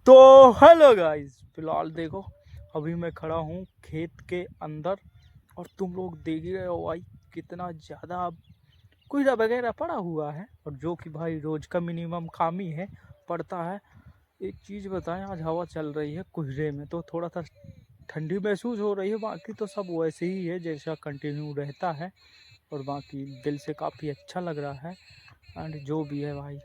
तो hello guys, फिलहाल देखो अभी मैं खड़ा हूँ खेत के अंदर और तुम लोग देख ही रहे हो भाई कितना ज़्यादा कोयला वगैरह पड़ा हुआ है और जो कि भाई रोज का मिनिमम काम ही है पड़ता है। एक चीज़ बताएं, आज हवा चल रही है कोहरे में तो थोड़ा सा ठंडी महसूस हो रही है, बाकी तो सब वैसे ही है जैसा कंटिन्यू रहता है। और बाकी दिल से काफ़ी अच्छा लग रहा है। एंड जो भी है भाई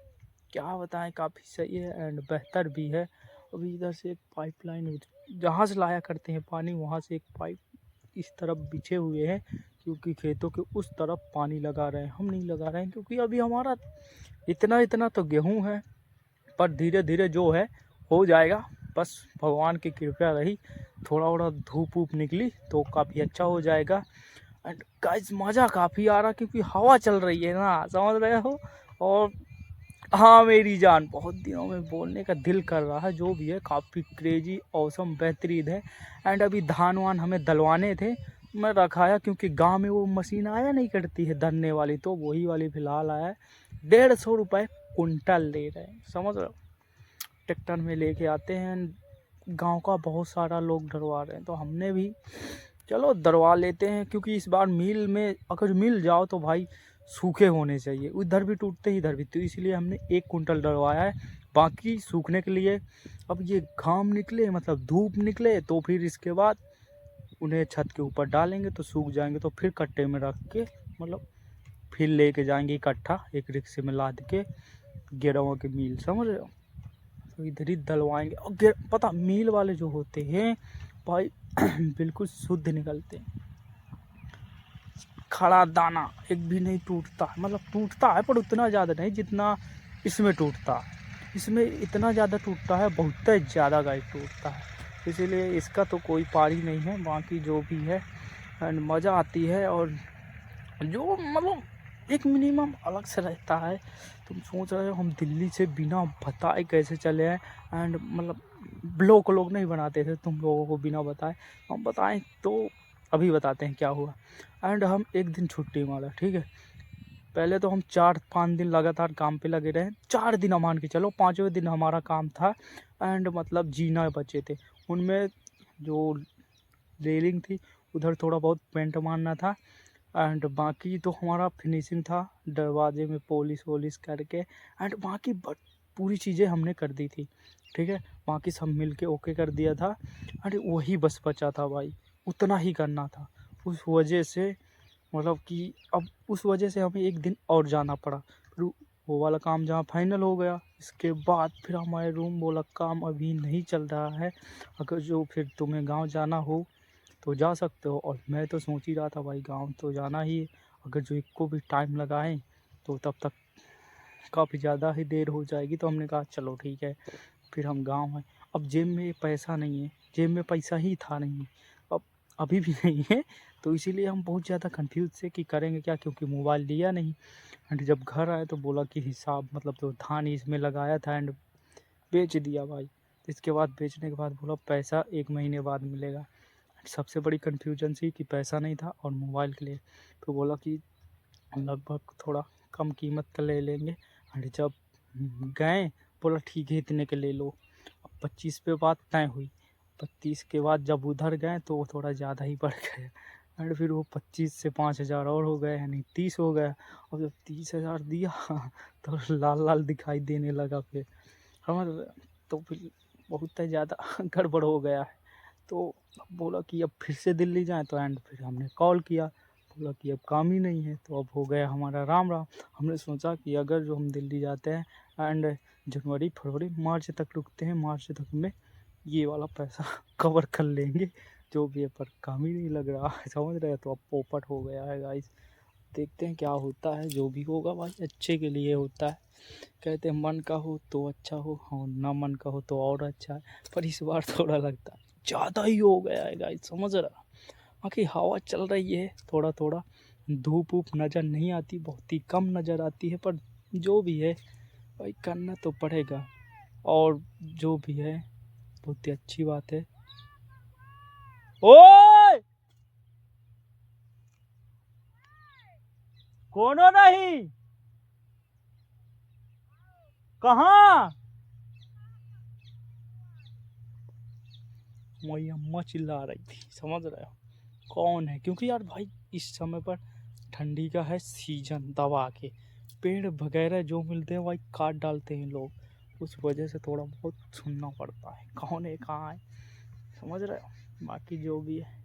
क्या बताएं, काफ़ी सही है एंड बेहतर भी है। अभी इधर से एक पाइपलाइन जहाँ से लाया करते हैं पानी, वहाँ से एक पाइप इस तरफ बिछे हुए हैं क्योंकि खेतों के उस तरफ पानी लगा रहे हैं। हम नहीं लगा रहे हैं क्योंकि अभी हमारा इतना इतना तो गेहूँ है, पर धीरे धीरे जो है हो जाएगा। बस भगवान की कृपा रही, थोड़ा थोड़ा धूप वूप निकली तो काफ़ी अच्छा हो जाएगा। एंड गाइस मज़ा काफ़ी आ रहा क्योंकि हवा चल रही है ना, समझ रहे हो। और हाँ मेरी जान, बहुत दिनों में बोलने का दिल कर रहा है। जो भी है काफ़ी क्रेजी औसम बेहतरीन है। एंड अभी धान वान हमें दलवाने थे, मैं रखाया क्योंकि गांव में वो मशीन आया नहीं करती है धरने वाली, तो वही वाली फ़िलहाल आया है। 150 रुपये कुंटल ले रहे हैं, समझ रहे हो। ट्रैक्टर में लेके आते हैं, गांव का बहुत सारा लोग डरवा रहे हैं तो हमने भी चलो दरवा लेते हैं क्योंकि इस बार मिल में अगर मिल जाओ तो भाई सूखे होने चाहिए, उधर भी टूटते इधर भी, तो इसलिए हमने 1 कुंटल डरवाया है। बाकी सूखने के लिए अब ये घाम निकले मतलब धूप निकले तो फिर इसके बाद उन्हें छत के ऊपर डालेंगे तो सूख जाएंगे, तो फिर कट्टे में रख के मतलब फिर लेके जाएंगे इकट्ठा एक रिक्शे में लाद के गेरवा के मिल, समझ रहे हो। तो इधर ही डलवाएंगे और पता मिल वाले जो होते हैं भाई बिल्कुल शुद्ध निकलते हैं। खड़ा दाना एक भी नहीं टूटता है, मतलब टूटता है पर उतना ज़्यादा नहीं जितना इसमें टूटता है। इसमें इतना ज़्यादा टूटता है, बहुत ज़्यादा गाय टूटता है, इसीलिए इसका तो कोई पारी नहीं है। बाकी जो भी है एंड मज़ा आती है और जो मतलब एक मिनिमम अलग से रहता है। तुम सोच रहे हो हम दिल्ली से बिना बताए कैसे चले हैं। एंड मतलब लोग नहीं बनाते थे तुम लोगों को बिना बताए, हम बताएं तो अभी बताते हैं क्या हुआ। एंड हम एक दिन छुट्टी मारा, ठीक है। पहले तो हम 4-5 दिन लगातार काम पे लगे रहे, 4 दिन मान के चलो, 5वें दिन हमारा काम था एंड मतलब जीना बचे थे उनमें। जो रेलिंग थी उधर थोड़ा बहुत पेंट मारना था एंड बाकी तो हमारा फिनिशिंग था दरवाजे में पॉलिश वॉलिश करके। एंड बाकी पूरी चीज़ें हमने कर दी थी, ठीक है। बाकी सब मिल के ओके कर दिया था एंड वही बस बचा था भाई, उतना ही करना था। उस वजह से मतलब कि अब उस वजह से हमें एक दिन और जाना पड़ा। फिर वो वाला काम जहाँ फाइनल हो गया, इसके बाद फिर हमारे रूम बोला काम अभी नहीं चल रहा है, अगर जो फिर तुम्हें गांव जाना हो तो जा सकते हो। और मैं तो सोच ही रहा था भाई गांव तो जाना ही है, अगर जो इनको भी टाइम लगाएं तो तब तक काफ़ी ज़्यादा ही देर हो जाएगी, तो हमने कहा चलो ठीक है फिर हम गांव हैं। अब जेब में पैसा नहीं है, जेब में पैसा ही था नहीं, अब अभी भी नहीं है, तो इसीलिए हम बहुत ज़्यादा कंफ्यूज थे कि करेंगे क्या, क्योंकि मोबाइल लिया नहीं। एंड जब घर आए तो बोला कि हिसाब मतलब जो धान इसमें लगाया था एंड बेच दिया भाई। इसके बाद बेचने के बाद बोला पैसा 1 महीने बाद मिलेगा। सबसे बड़ी कन्फ्यूजन थी कि पैसा नहीं था और मोबाइल के लिए, तो बोला कि लगभग थोड़ा कम कीमत का ले लेंगे। एंड जब गए बोला ठीक है इतने के ले लो। अब 25 पे बात तय हुई, 25 के बाद जब उधर गए तो वो थोड़ा ज़्यादा ही बढ़ गया एंड फिर वो 25 से 5,000 और हो गए, यानी 30 हो गया। और जब 30,000 दिया तो लाल लाल दिखाई देने लगा फिर हमारे, तो फिर बहुत ज़्यादा गड़बड़ हो गया है। तो बोला कि अब फिर से दिल्ली जाएं, तो एंड फिर हमने कॉल किया, बोला कि अब काम ही नहीं है, तो अब हो गया हमारा राम राम। हमने सोचा कि अगर जो हम दिल्ली जाते हैं एंड जनवरी फरवरी मार्च तक रुकते हैं, मार्च तक में ये वाला पैसा कवर कर लेंगे जो भी है, पर काम ही नहीं लग रहा है, समझ रहे हैं। तो अब पोपट हो गया है गाइस, देखते हैं क्या होता है, जो भी होगा भाई अच्छे के लिए होता है। कहते हैं मन का हो तो अच्छा हो और ना मन का हो तो और अच्छा है, पर इस बार थोड़ा लगता है ज़्यादा ही हो गया है गाइस, समझ रहा। बाकी हवा चल रही है थोड़ा थोड़ा, धूप वूप नज़र नहीं आती, बहुत ही कम नज़र आती है, पर जो भी है भाई करना तो पड़ेगा। और जो भी है बहुत ही अच्छी बात है। ओए कोनो नहीं, कहाँ मेरी अम्मा चिल्ला रही थी, समझ रहे हो कौन है, क्योंकि यार भाई इस समय पर ठंडी का है सीजन, दबा के पेड़ वगैरह जो मिलते हैं भाई काट डालते हैं लोग, उस वजह से थोड़ा बहुत सुनना पड़ता है कौन है कहाँ है, समझ रहे हो। बाकी जो भी है